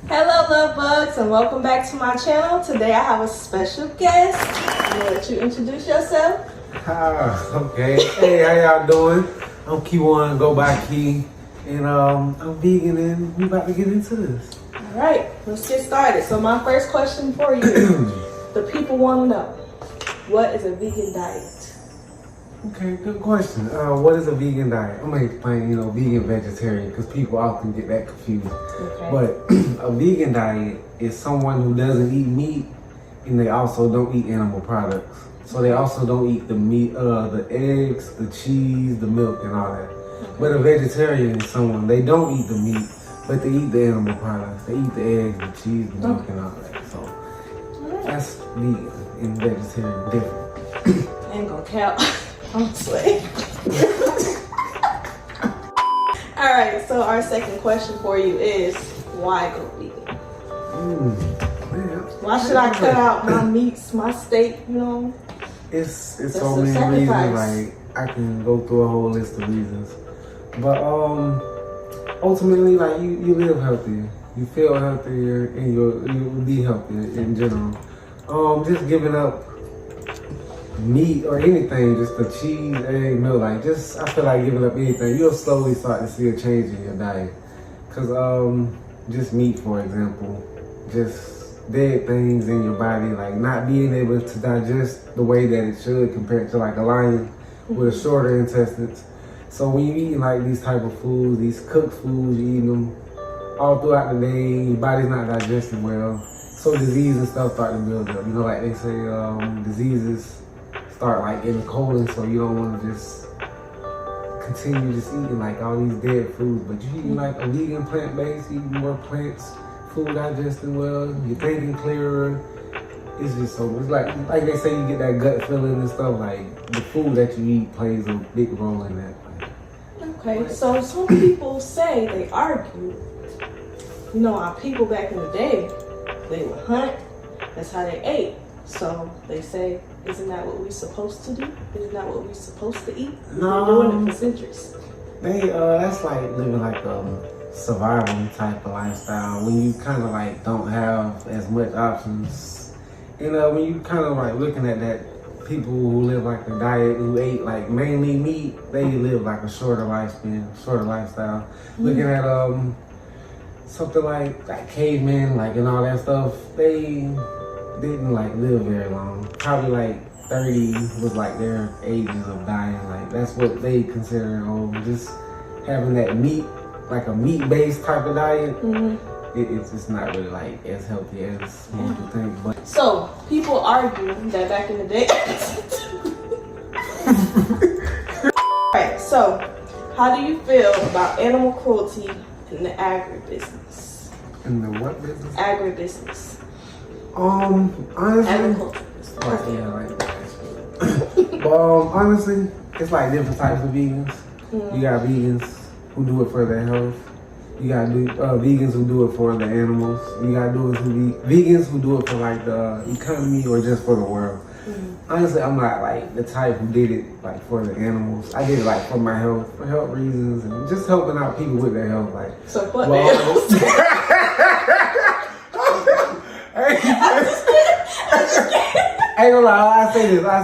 Hello, love bugs, and welcome back to my channel. Today I have a special guest. I'm gonna let you introduce yourself. Okay. Hey, how y'all doing? I'm Key1, go by Key, and I'm vegan, and we about to get into this. All right, let's get started. So my first question for you is, the people want to know, what is a vegan diet? Okay, good question. What is a vegan diet? I'm gonna explain, vegan, vegetarian, because people often get that confused. Okay. But a vegan diet is someone who doesn't eat meat, and they also don't eat animal products. So they also don't eat the meat, the eggs, the cheese, the milk, and all that. Okay. But a vegetarian is someone, they don't eat the meat, but they eat the animal products. They eat the eggs, the cheese, the milk, and all that. So that's vegan and vegetarian different. Ain't gonna count. Honestly. Alright, so our second question for you is, why go vegan? Why should I cut out my meats, my steak, It's That's so a many reasons, sacrifice. like I can go through a whole list of reasons. But ultimately, like you live healthier. You feel healthier, and you will be healthier in general. Just giving up meat or anything, just the cheese, egg, milk, I feel like giving up anything, you'll slowly start to see a change in your diet. Cause just meat, for example, just dead things in your body, like not being able to digest the way that it should compared to like a lion with a shorter intestines. So when you're eating like these type of foods, these cooked foods, you're eating them all throughout the day, your body's not digesting well. So disease and stuff start to build up. Like they say, diseases start like in the colon, so you don't want to just continue just eating like all these dead foods. But you eating like a vegan plant-based, eating more plants, food digesting well, you're thinking clearer. It's just so, it's like they say, you get that gut feeling and stuff. Like the food that you eat plays a big role in that. Okay, so some people say, they argue, our people back in the day, they would hunt, that's how they ate. So they say, isn't that what we're supposed to do? Isn't that what we're supposed to eat? No. We're doing it for centuries. That's like living like a survival type of lifestyle when you kind of like don't have as much options. When you kind of like looking at that, people who live like a diet, who ate like mainly meat, they live like a shorter lifespan, shorter lifestyle. Mm-hmm. Looking at something like cavemen, like and all that stuff, they didn't like live very long. Probably like 30 was like their ages of dying. Like that's what they consider old. Just having that meat, like a meat-based type of diet, it's just not really like as healthy as most people think. But so people argue that back in the day. Alright, so how do you feel about animal cruelty in the agribusiness? in the what business? Agribusiness. Honestly, Agriculture. honestly, it's like different types of vegans. You got vegans who do it for their health. You got vegans who do it for the animals. You got vegans who do it for like the economy or just for the world. Honestly, I'm not like the type who did it like for the animals. I did it like for my health, for health reasons, and just helping out people with their health. Like So what the animals? I ain't gonna lie, I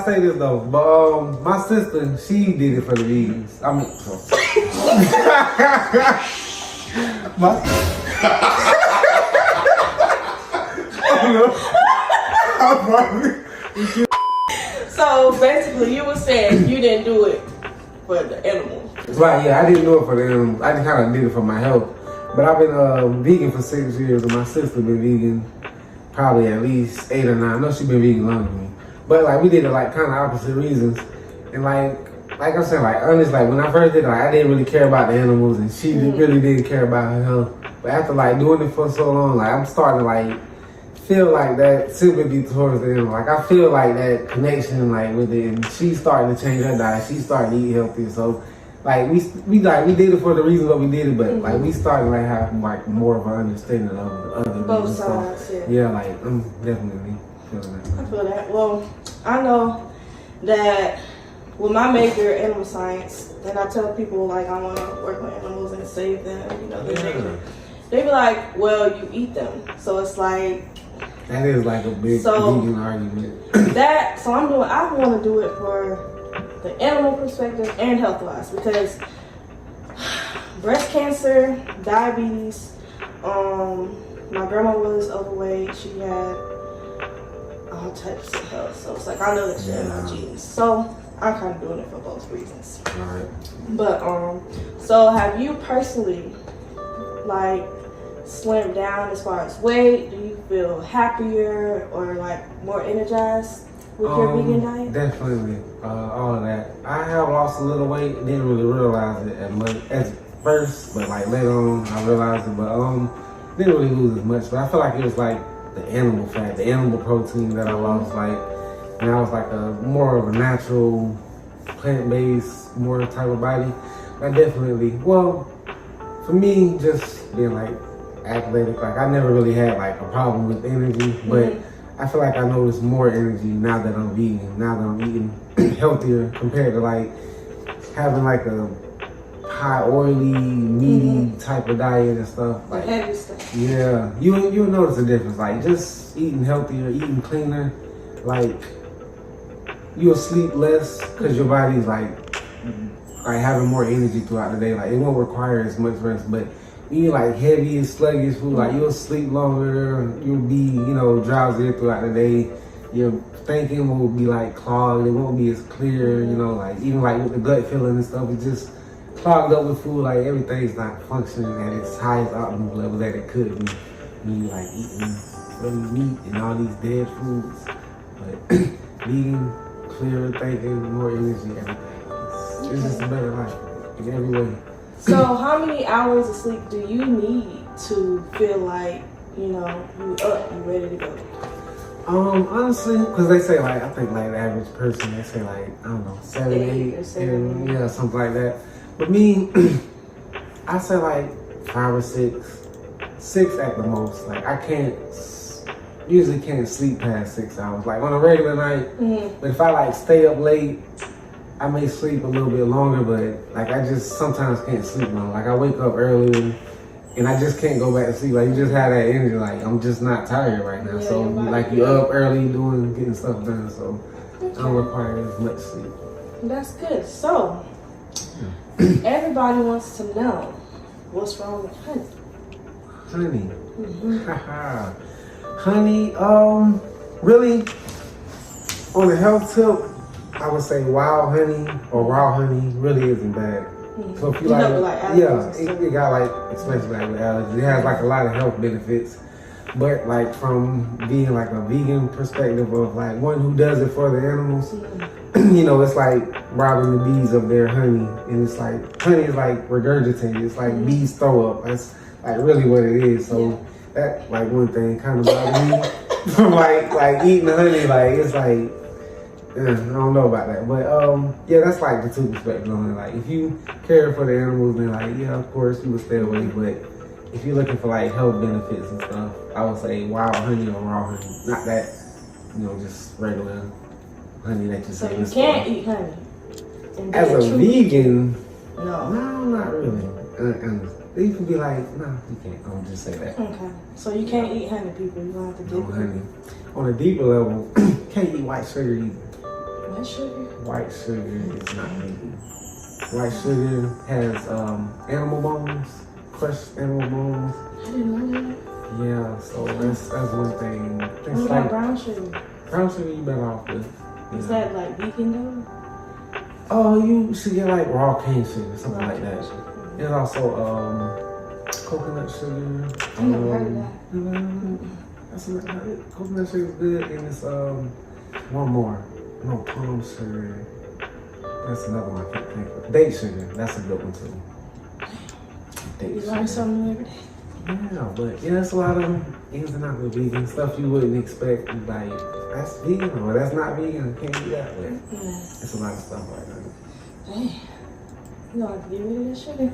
say this though. But my sister, she did it for the vegans. I mean, So basically, you were saying you didn't do it for the animals. Right, yeah, I didn't do it for the animals. I just kind of did it for my health. But I've been vegan for 6 years, and my sister been vegan probably at least 8 or 9. I know she been vegan longer than me. But like we did it like kind of opposite reasons. And like I'm saying, like honestly, like when I first did it, like I didn't really care about the animals, and she really didn't care about her health. But after like doing it for so long, like I'm starting to like feel like that sympathy towards the animal. Like I feel like that connection like with it, and she's starting to change her diet. She's starting to eat healthier. So like we did it for the reasons that we did it, but like we started like having like more of an understanding of the other Both reasons. sides, So, yeah, like I'm definitely feeling that. I feel that. Well, I know that with my major, animal science, and I tell people like I want to work with animals and save them, the nature. they be like, well, you eat them. So it's like, that is like a big So- vegan argument. so I want to do it for the animal perspective and health wise, because breast cancer, diabetes, my grandma was overweight, she had all types of health, so it's like I know that shit in my genes, so I'm kind of doing it for both reasons. Alright. But so have you personally like slimmed down as far as weight? Do you feel happier or like more energized with your vegan diet? Definitely, all of that. I have lost a little weight. Didn't really realize it at first, but like later on, I realized it. But didn't really lose as much. But I feel like it was like the animal fat, the animal protein that I lost. Like, and I was like a more of a natural, plant-based, more type of body. I definitely, well, for me, just being like athletic. Like I never really had like a problem with energy, but I feel like I notice more energy now that I'm vegan, now that I'm eating healthier compared to like having like a high oily, meaty type of diet and stuff. Like, Heavy stuff. yeah, you'll notice a difference. Like just eating healthier, eating cleaner, like you'll sleep less because your body's like having more energy throughout the day. Like it won't require as much rest, but eating like heavy and sluggish food, like you'll sleep longer, you'll be, drowsier throughout the day. Your thinking will be like clogged, it won't be as clear, like even like with the gut feeling and stuff, it's just clogged up with food, like everything's not functioning at its highest optimal level that it could be when you like eating really meat and all these dead foods. But vegan, clearer thinking, more energy, everything. It's just a better life in every way. So how many hours of sleep do you need to feel like, you ready to go? Honestly, because they say like, I think like the average person, they say like, I don't know, 7, 8, or 7. yeah, something like that. But me, I say like 5 or 6 at the most. Like I usually can't sleep past 6 hours. Like on a regular night, but if I like stay up late, I may sleep a little bit longer, but like I just sometimes can't sleep long. Like I wake up early and I just can't go back to sleep. Like you just have that energy, like I'm just not tired right now. Yeah, So like you're up early getting stuff done. So Okay. I don't require as much sleep. That's good. So everybody wants to know what's wrong with honey. Honey. Mm-hmm. Honey, really on the health tip, I would say wild honey or raw honey really isn't bad. So if you like, it got like, especially like with allergies, it has like a lot of health benefits. But like from being like a vegan perspective of like one who does it for the animals, it's like robbing the bees of their honey. And it's like, honey is like regurgitated. It's like bees throw up. That's like really what it is. So that like one thing kind of bothers me from like eating the honey. Like it's like, I don't know about that, but yeah, that's like the two perspectives on it. Like if you care for the animals, then like of course you would stay away. But if you're looking for like health benefits and stuff, I would say wild honey or raw honey, not that just regular honey that you So see. you can't eat honey. And As a vegan, no, not really. You can be like, no, you can't. I'll just say that. Okay. So you can't eat honey, people. You don't have to No get honey. On a deeper level, can't eat white sugar either. What sugar? White sugar is not vegan. White sugar has animal bones, crushed animal bones. I didn't know that. Yeah, so that's one thing. What It's about like brown sugar? brown sugar you better off with. Is that like vegan though? Oh, you should get like raw cane sugar, something Raw like that. cane sugar. There's also coconut sugar. I never heard of that. That's not it. Coconut sugar is good, and it's one more. No, palm sugar. That's another one I can't think of. Date sugar. That's a good one too. Date You sugar. learn something new every day. Yeah, but there's a lot of ins and outs with vegan stuff you wouldn't expect. You like, that's vegan or that's not vegan. I can't do that. But it's a lot of stuff like that. Dang. You don't have to get rid of this sugar.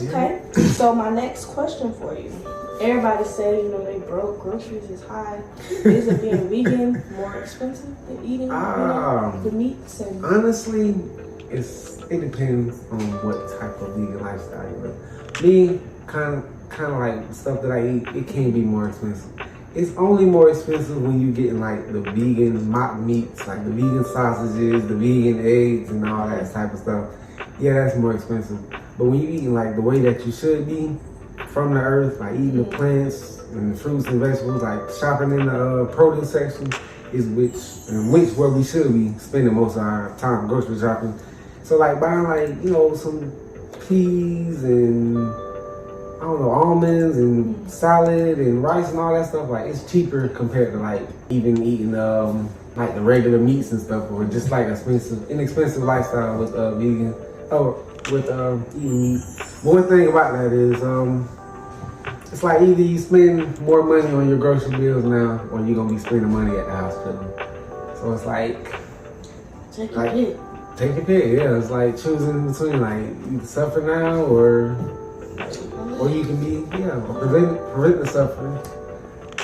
Yeah. Okay. So my next question for you. Everybody say, they broke, groceries is high. Is it being vegan more expensive than eating the meats? And Honestly, it depends on what type of vegan lifestyle you live. Me, kind of kind of like stuff that I eat, it can be more expensive. It's only more expensive when you getting like the vegan mock meats, like the vegan sausages, the vegan eggs, and all that type of stuff. Yeah, that's more expensive. But when you eating like the way that you should be from the earth, like eating the plants and the fruits and vegetables, like shopping in the produce section is which where we should be spending most of our time grocery shopping. So like buying like, you know, some peas and I don't know, almonds and salad and rice and all that stuff, like it's cheaper compared to like even eating like the regular meats and stuff, or just like inexpensive lifestyle with vegan with eating meat. But one thing about that is it's like either you spend more money on your grocery bills now, or you're gonna be spending money at the hospital. So it's like take your pick. Take your pick, yeah. It's like choosing between like you can suffer now or you can be, prevent the suffering.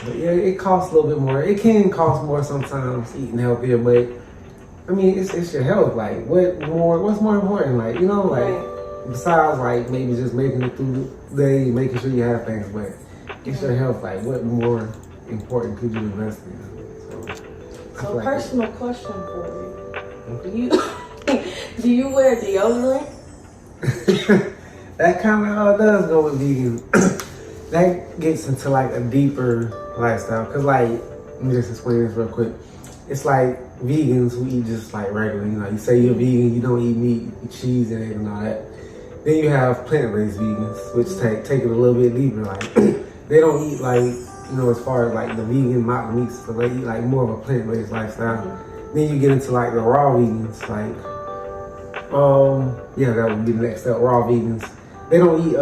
But yeah, it costs a little bit more. It can cost more sometimes eating healthier, but I mean, it's your health. Like, what's more important? Like, you know, like besides like maybe just making it through the day, making sure you have things, but it's your health. Like, what more important could you invest in? So personal question for you: do you wear deodorant? That kind of does go with vegan. That gets into like a deeper lifestyle. Cause like, let me just explain this real quick. It's like vegans who eat just like regular. You know, you say you're vegan, you don't eat meat, cheese, and eggs and all that. Then you have plant-based vegans, which take it a little bit deeper. Like, they don't eat like, you know, as far as like the vegan mock meats, so they eat like more of a plant-based lifestyle. Then you get into like the raw vegans, like, that would be the next step, raw vegans. They don't eat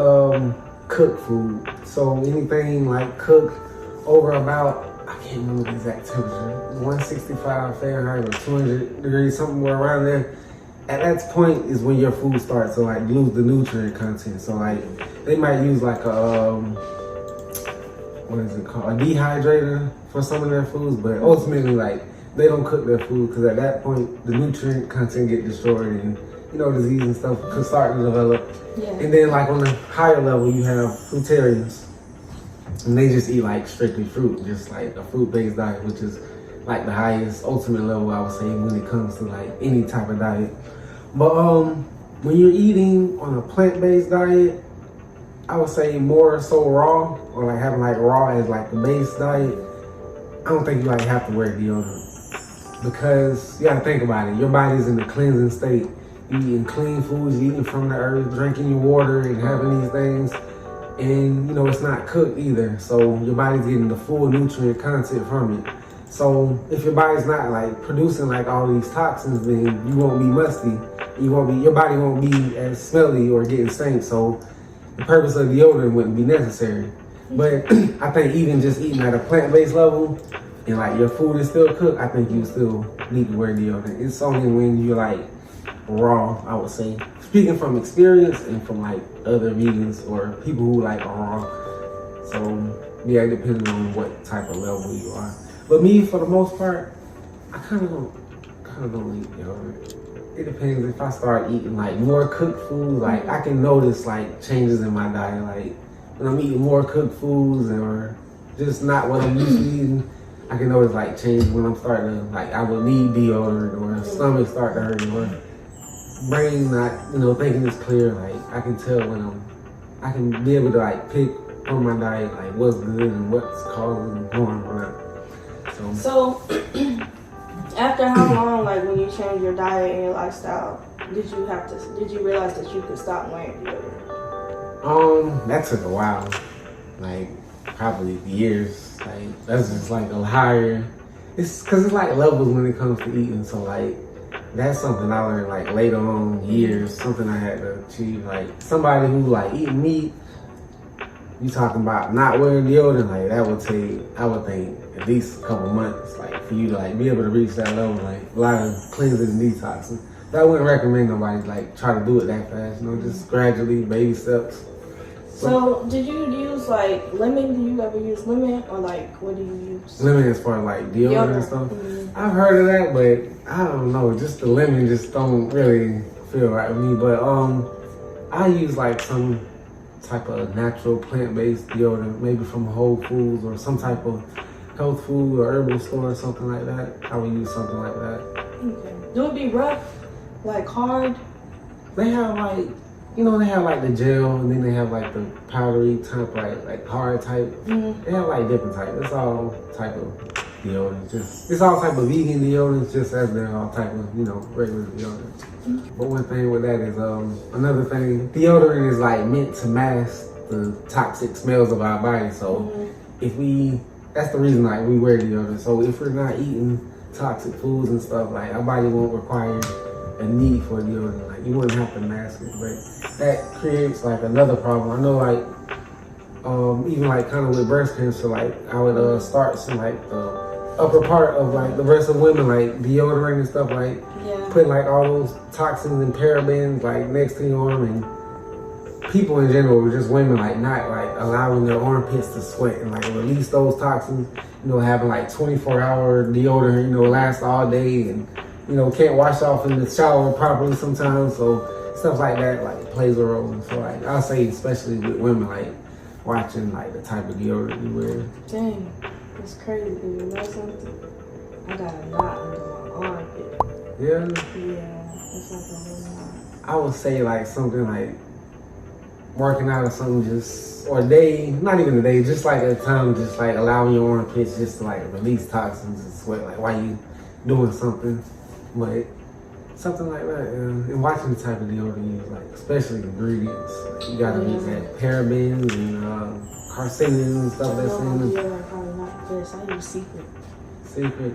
cooked food. So anything like cooked over about, I can't remember the exact temperature, 165 Fahrenheit or 200 degrees, somewhere around there. At that point is when your food starts to like lose the nutrient content. So like they might use like a, what is it called? A dehydrator for some of their foods, but ultimately like they don't cook their food because at that point the nutrient content get destroyed and you know, disease and stuff could start to develop. Yeah. And then like on the higher level, you have fruitarians. And they just eat like strictly fruit, just like a fruit-based diet, which is like the highest ultimate level, I would say, when it comes to like any type of diet. But when you're eating on a plant-based diet, I would say more so raw, or like having like raw as like the base diet. I don't think you like have to wear deodorant because you gotta think about it. Your body's in a cleansing state. You eating clean foods, you eating from the earth, drinking your water and having these things. And you know, it's not cooked either. So your body's getting the full nutrient content from it. So if your body's not like producing like all these toxins, then you won't be musty. Your body won't be as smelly or getting stank. So the purpose of deodorant wouldn't be necessary. But I think even just eating at a plant-based level and like your food is still cooked, I think you still need to wear deodorant. It's only when you're like raw, I would say. Speaking from experience and from like other vegans or people who like are raw. So yeah, it depends on what type of level you are. But me, for the most part, I kind of don't eat deodorant. It depends. If I start eating like more cooked food, like I can notice like changes in my diet. Like when I'm eating more cooked foods or just not what I'm used to eating, I can notice like change when I'm starting to like I will need deodorant or stomach start to hurt or brain not, you know, thinking it's clear. Like I can tell when I can be able to like pick on my diet like what's good and what's causing harm or not. So after how long, like when you changed your diet and your lifestyle, did you realize that you could stop wearing deodorant? That took a while. Like probably years. Like that's just like a higher. It's because it's like levels when it comes to eating. So like that's something I learned like later on years. Something I had to achieve. Like somebody who like eating meat. You talking about not wearing deodorant? Like that would take, I would think, at least a couple months. Like for you to like be able to reach that level. Like a lot of cleansing and detoxing. But I wouldn't recommend nobody like try to do it that fast. You know, just gradually, baby steps. So did you use like lemon? Do you ever use lemon or like what do you use? Lemon as far as like deodorant and stuff. Mm-hmm. I've heard of that, but I don't know. Just the lemon just don't really feel right with me. But I use like some type of natural plant-based deodorant, maybe from Whole Foods or some type of health food or herbal store or something like that. I would use something like that. Okay. Do it be rough, like hard? They have like, they have like the gel, and then they have like the powdery type, like hard type. Mm-hmm. They have like different types. It's all type of deodorant. It's all type of vegan deodorants, just as they're all type of regular deodorants. Mm-hmm. But one thing with that is another thing. Deodorant is like meant to mask the toxic smells of our body. So that's the reason like we wear deodorant. So if we're not eating toxic foods and stuff, like our body won't require a need for deodorant. Like you wouldn't have to mask it, but that creates like another problem. I know like even like kind of with breast cancer, like I would start some like the upper part of like the breast of women, like deodorant and stuff, like putting like all those toxins and parabens like next to your arm, and people in general, just women, like not like allowing their armpits to sweat and like release those toxins, having like 24-hour deodorant, last all day, and can't wash off in the shower properly sometimes. So stuff like that like plays a role. So like I'll say, especially with women, like watching like the type of deodorant you wear. Dang, it's crazy. You know something? I got a knot under my armpit. Yeah? Yeah, it's like a little knot. I would say like something like working out or something, just, or a day, not even a day, just like a time, just like allowing your armpits just to like release toxins and sweat, like while you doing something. But something like that, and watching the type of deodorant you use, like especially ingredients. Like, you gotta use that parabens and carcinogens and stuff that's in them. Yeah, probably not this. I use Secret. Secret.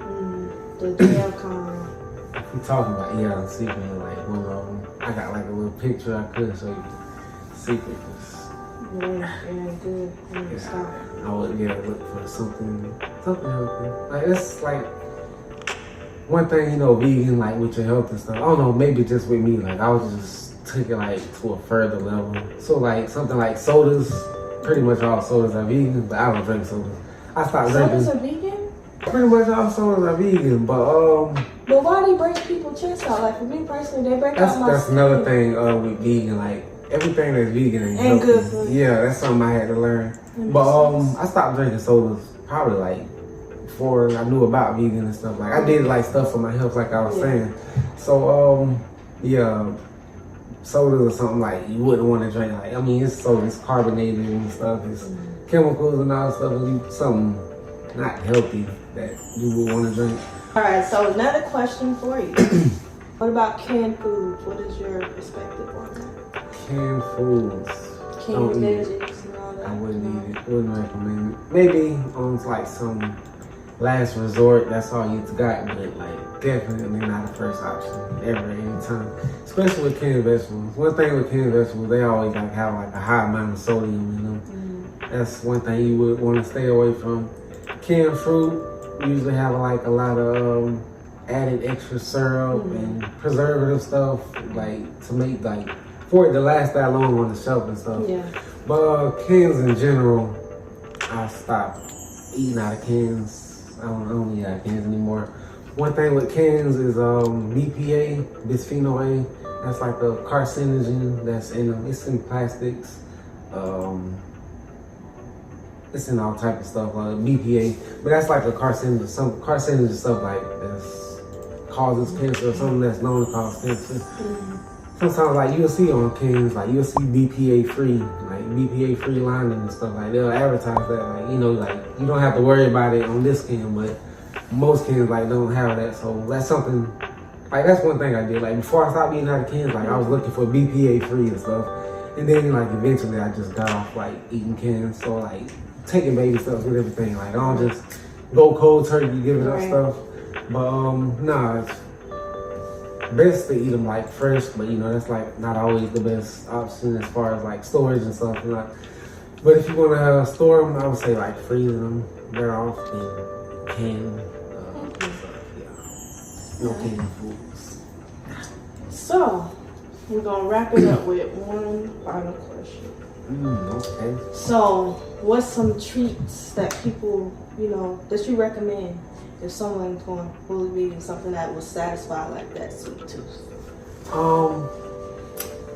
The gel kind. You talking about Secret, like one of them. I got like a little picture I could show you. Secret is good. I need to stop. I would look for something healthy. Like it's like one thing, vegan, like with your health and stuff. I don't know, maybe just with me, like I was just took it like to a further level. So like something like sodas, pretty much all sodas are vegan, but I don't drink sodas. I stopped drinking. Sodas are vegan? Pretty much all sodas are vegan, but why do they break people's chests out? Like for me personally, they break out my that's skin. another thing with vegan, like everything that's vegan ain't healthy. Good for you. Yeah, that's something I had to learn. But I stopped drinking sodas probably like before I knew about vegan and stuff. Like I did like stuff for my health, like I was saying. So sodas or something like you wouldn't want to drink. Like I mean, it's soda, it's carbonated and stuff, it's chemicals and all that stuff. It's something not healthy that you would want to drink. All right, so another question for you. What about canned foods? What is your perspective on that? Canned foods. Canned veggies and all that. I wouldn't eat it. Wouldn't recommend it. Maybe on like some last resort, that's all you got, but like definitely not the first option ever, anytime. Especially with canned vegetables. One thing with canned vegetables, they always like have like a high amount of sodium in them. That's one thing you would want to stay away from. Canned fruit usually have like a lot of added extra syrup and preservative stuff, like to make like for it to last that long on the shelf and stuff. Yeah. But cans in general, I stopped eating out of cans. I don't eat out of cans anymore. One thing with cans is BPA, bisphenol A. That's like a carcinogen that's in them. It's in plastics. It's in all type of stuff, BPA, but that's like a carcinogen. Some carcinogen stuff like that's causes cancer or something that's known to cause cancer. Sometimes like you'll see on cans, like you'll see BPA free, like BPA free lining and stuff. Like they'll advertise that, like like you don't have to worry about it on this can, but most cans like don't have that. So that's something. Like that's one thing I did. Like before I stopped eating out of cans, like I was looking for BPA free and stuff, and then like eventually I just got off like eating cans. So like taking baby steps with everything. Like I don't just go cold turkey giving up stuff. But it's best to eat them like fresh. But that's like not always the best option as far as like storage and stuff. But if you want to store them, I would say like freezing them better off than canned no canned foods. So we're gonna wrap it up with one final question. Okay. So, what's some treats that people, that you recommend if someone's going fully vegan, something that will satisfy like that sweet tooth?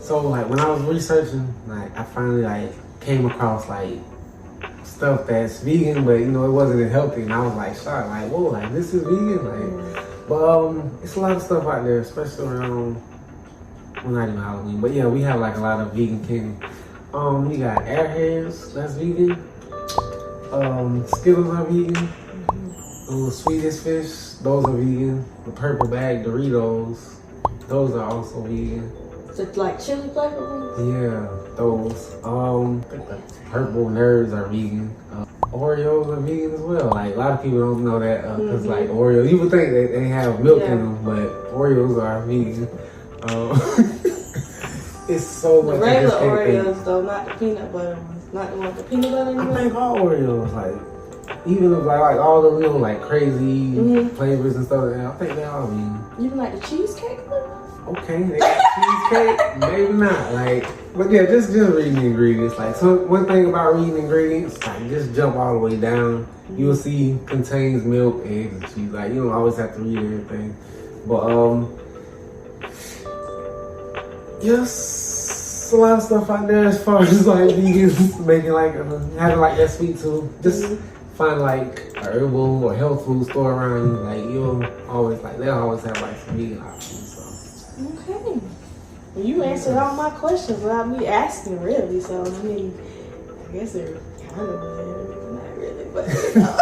So like when I was researching, like I finally like came across like stuff that's vegan, but you know it wasn't healthy, and I was like shocked, like whoa, like this is vegan, like. But it's a lot of stuff out there, especially around, well, not even Halloween, but yeah, we have like a lot of vegan candy. We got Airheads, that's vegan. Skittles are vegan. The Swedish Fish, those are vegan. The purple bag Doritos, those are also vegan. Is it like chili flavor ones? Yeah, those. I think the purple Nerds are vegan. Oreos are vegan as well. Like a lot of people don't know that because like Oreos, you would think they have milk in them, but Oreos are vegan. It's so much. The regular Oreos though, not the peanut butter ones. Not the one with the peanut butter in them. I think all Oreos, like even if like all the little like crazy flavors and stuff, I think they all vegan. You even like the cheesecake one? Okay, they got cheesecake, maybe not. Like, but yeah, just reading the ingredients. Like, so one thing about reading ingredients, like just jump all the way down. You'll see contains milk, eggs, and cheese. Like, you don't always have to read everything. But yes, a lot of stuff out there as far as like vegans making like having like that sweet tooth. Just find like a herbal or health food store around you. Like you'll always like they'll always have like some vegan options. Okay. Well, you answered all my questions without me asking, really. So, I mean, I guess they're kind of not really, but you know.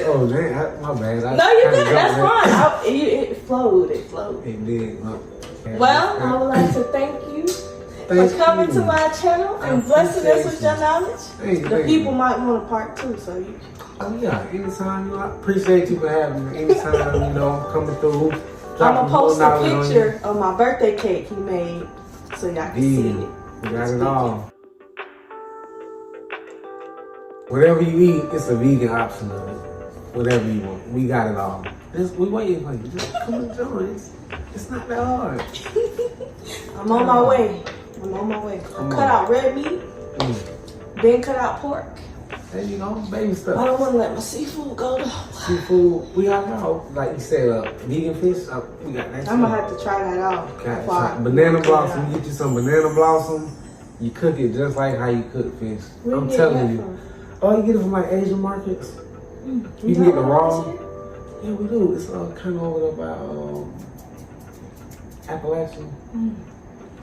Oh, man, my bad. No, you good. That's fine. It flowed. It flowed. It did. Well, I would like to thank you for coming to my channel and blessing us with your knowledge. The people might want a part 2, so you. Oh yeah, anytime. You know, I appreciate you for having me. Anytime, you know, coming through. I'm gonna post a picture of my birthday cake he made so y'all can see it. We got it all. Whatever you eat, it's a vegan option of it. Whatever you want, we got it all. We waiting for you. Just come and join. It's not that hard. I'm on my way. Cut out red meat, then cut out pork. There you go, baby stuff. I don't want to let my seafood go though. Seafood, we got it all. Like you said, vegan fish, we got that. I'm gonna have to try that out. Banana blossom, you get you some banana blossom. You cook it just like how you cook fish. I'm telling you. Oh, you get it from like Asian markets. You can get the raw. Yeah, we do. It's kind of over by Appalachian.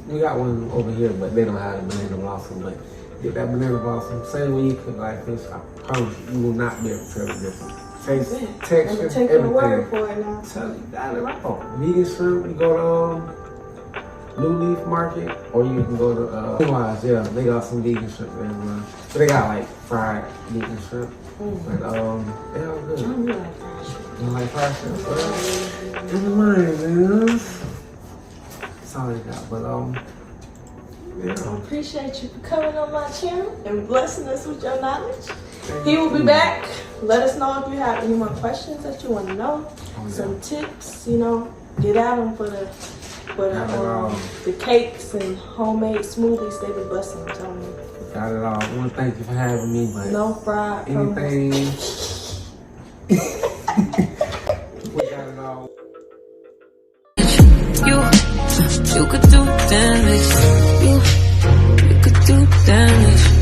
We got one over here, but they don't have the banana blossom. But get that banana blossom. Same way you cook like fish. I promise you will not be able to tell the difference. Taste, texture, I'm taking your word for it now. Tell you, got it all. Vegan shrimp. You go to New Leaf Market, or you can go to Wise. Yeah, they got some vegan shrimp there as well. But they got like fried vegan shrimp. But they all good. I really like fried shrimp. You like fried shrimp? Well, never mind, man. That's all they got. But yeah. I appreciate you for coming on my channel and blessing us with your knowledge. He will be back. Let us know if you have any more questions that you want to know. Some tips, you know, get at them for the cakes and homemade smoothies they be busting. I'm telling you. Got it all. I want to thank you for having me. But no fried. Anything. We got it all. You could do damage.